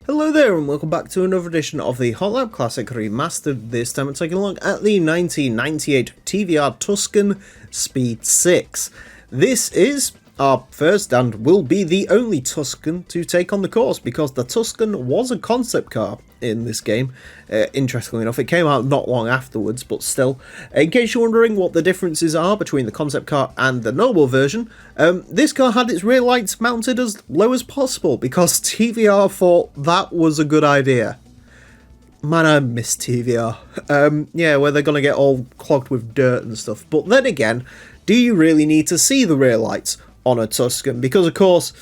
Hello there and welcome back to another edition of the Hot Lap Classic Remastered. This time we're taking a look at the 1998 TVR Tuscan Speed 6. This is our first and will be the only Tuscan to take on the course, because the Tuscan was a concept car in this game. Interestingly enough, it came out not long afterwards, but still. In case you're wondering what the differences are between the concept car and the normal version, this car had its rear lights mounted as low as possible because TVR thought that was a good idea. Man, I miss TVR. Yeah, where they're going to get all clogged with dirt and stuff. But then again, do you really need to see the rear lights on a Tuscan? Because, of course,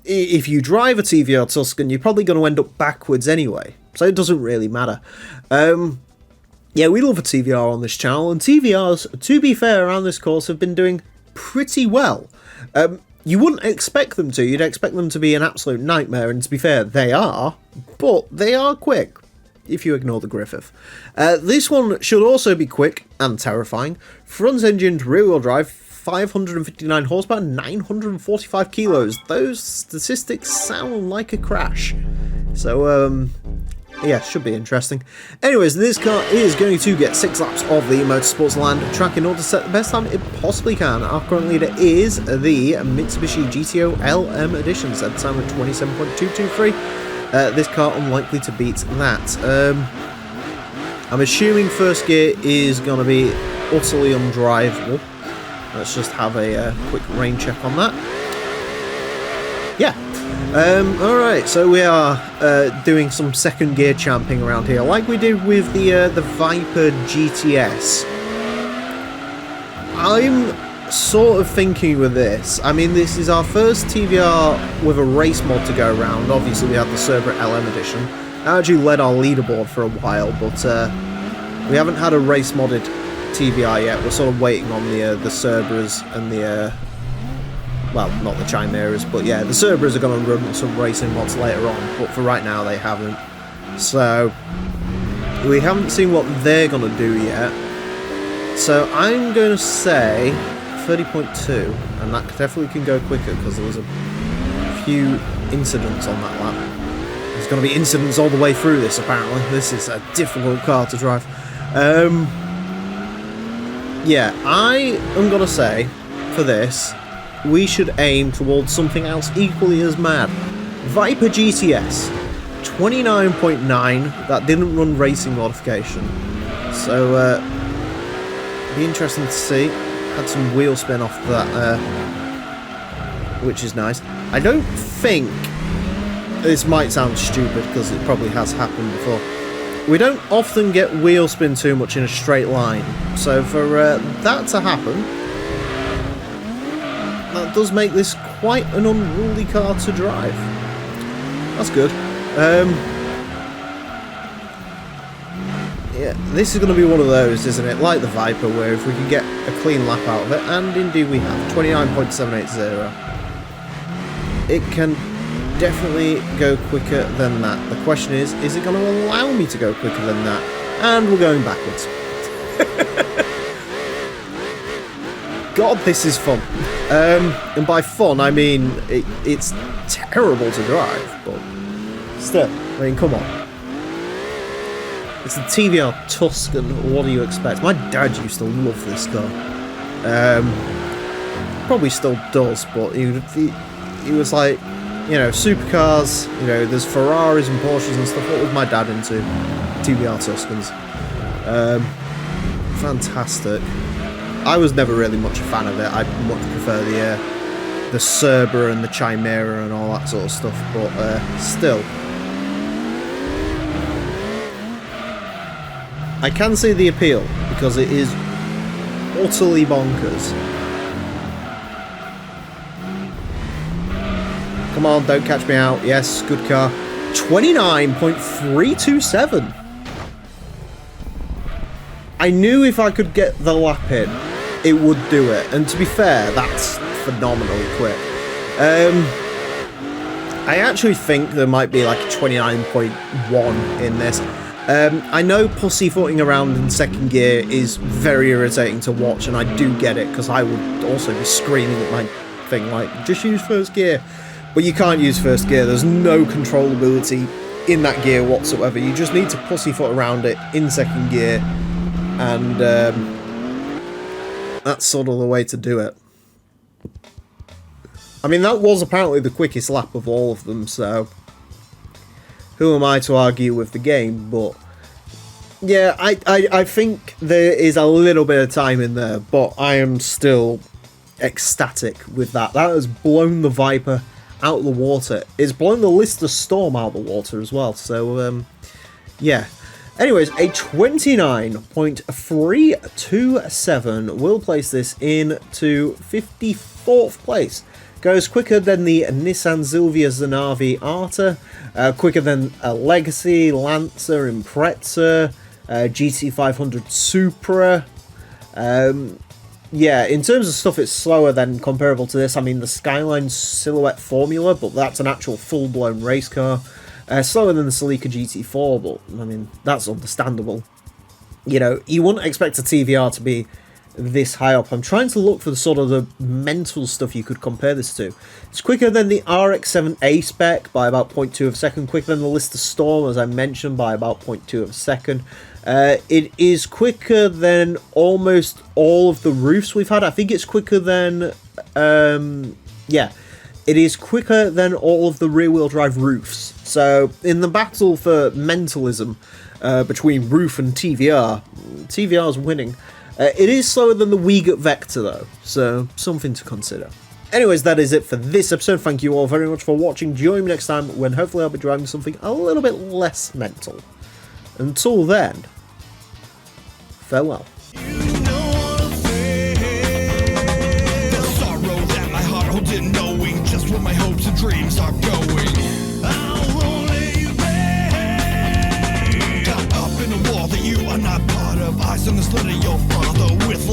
if you drive a TVR Tuscan, you're probably going to end up backwards anyway. So it doesn't really matter. Yeah, we love a TVR on this channel, and TVRs, to be fair, around this course have been doing pretty well. You wouldn't expect them to. You'd expect them to be an absolute nightmare, and to be fair, they are. But they are quick, if you ignore the Griffith. This one should also be quick and terrifying. Front-engined rear-wheel drive, 559 horsepower, 945 kilos. Those statistics sound like a crash. So, yeah, should be interesting. Anyways, this car is going to get 6 laps of the Motorsports Land track in order to set the best time it possibly can. Our current leader is the Mitsubishi GTO LM Edition, set time of 27.223. This car unlikely to beat that. I'm assuming first gear is going to be utterly undrivable. Let's just have a quick rain check on that. Yeah. Alright, so we are doing some second gear champing around here, like we did with the Viper GTS. I'm sort of thinking with this, I mean, this is our first TVR with a race mod to go around. Obviously we had the Cerberus LM edition. I actually led our leaderboard for a while, but we haven't had a race modded TVR yet. We're sort of waiting on the Cerberus and the well, not the Chimeras, but yeah, the Cerberus are going to run some racing mods later on, but for right now they haven't. So, we haven't seen what they're going to do yet. So, I'm going to say 30.2, and that definitely can go quicker because there was a few incidents on that lap. There's going to be incidents all the way through this, apparently. This is a difficult car to drive. Yeah, I am going to say, for this, we should aim towards something else equally as mad. Viper GTS, 29.9, that didn't run racing modification. So, be interesting to see. Had some wheel spin off that, which is nice. I don't think, this might sound stupid because it probably has happened before, we don't often get wheel spin too much in a straight line. So for that to happen, that does make this quite an unruly car to drive. That's good. Yeah, this is going to be one of those, isn't it? Like the Viper, where if we can get a clean lap out of it, and indeed we have, 29.780. It can definitely go quicker than that. The question is it going to allow me to go quicker than that? And we're going backwards. God, this is fun. And by fun, I mean it's terrible to drive, but still, I mean, come on. It's the TVR Tuscan, what do you expect? My dad used to love this car. Probably still does, but he was like, you know, supercars, you know, there's Ferraris and Porsches and stuff. What was my dad into? TVR Tuscans. Fantastic. I was never really much a fan of it. I much prefer the Cerberus and the Chimera and all that sort of stuff, but still. I can see the appeal, because it is utterly bonkers. Come on, don't catch me out. Yes, good car. 29.327. I knew if I could get the lap in, it would do it. And to be fair, that's phenomenally quick. I actually think there might be like a 29.1 in this. I know pussyfooting around in second gear is very irritating to watch, and I do get it, because I would also be screaming at my thing like, just use first gear. But you can't use first gear. There's no controllability in that gear whatsoever. You just need to pussyfoot around it in second gear, and that's sort of the way to do it. I mean, that was apparently the quickest lap of all of them, so who am I to argue with the game? But yeah, I think there is a little bit of time in there, but I am still ecstatic with that. That has blown the Viper out of the water. It's blown the Lister Storm out of the water as well, so yeah. Anyways, a 29.327 will place this into 54th place. Goes quicker than the Nissan Silvia Zanavi Arta, quicker than a Legacy, Lancer, Impreza, GT500 Supra. Yeah, in terms of stuff, it's slower than comparable to this. I mean, the Skyline Silhouette Formula, but that's an actual full-blown race car. Slower than the Celica GT4, but, I mean, that's understandable. You know, you wouldn't expect a TVR to be this high up. I'm trying to look for the sort of the mental stuff you could compare this to. It's quicker than the RX-7 A-Spec by about 0.2 of a second, quicker than the Lister Storm, as I mentioned, by about 0.2 of a second. It is quicker than almost all of the roofs we've had. I think it's quicker than, yeah, it is quicker than all of the rear-wheel drive roofs. So, in the battle for mentalism between roof and TVR, TVR's winning. It is slower than the Wiegert Vector, though, so something to consider. Anyways, that is it for this episode. Thank you all very much for watching. Join me next time when hopefully I'll be driving something a little bit less mental. Until then, farewell. Just where my hopes and dreams are going. I'll only got up in a wall that you are not part of. Eyes on the slit of your father with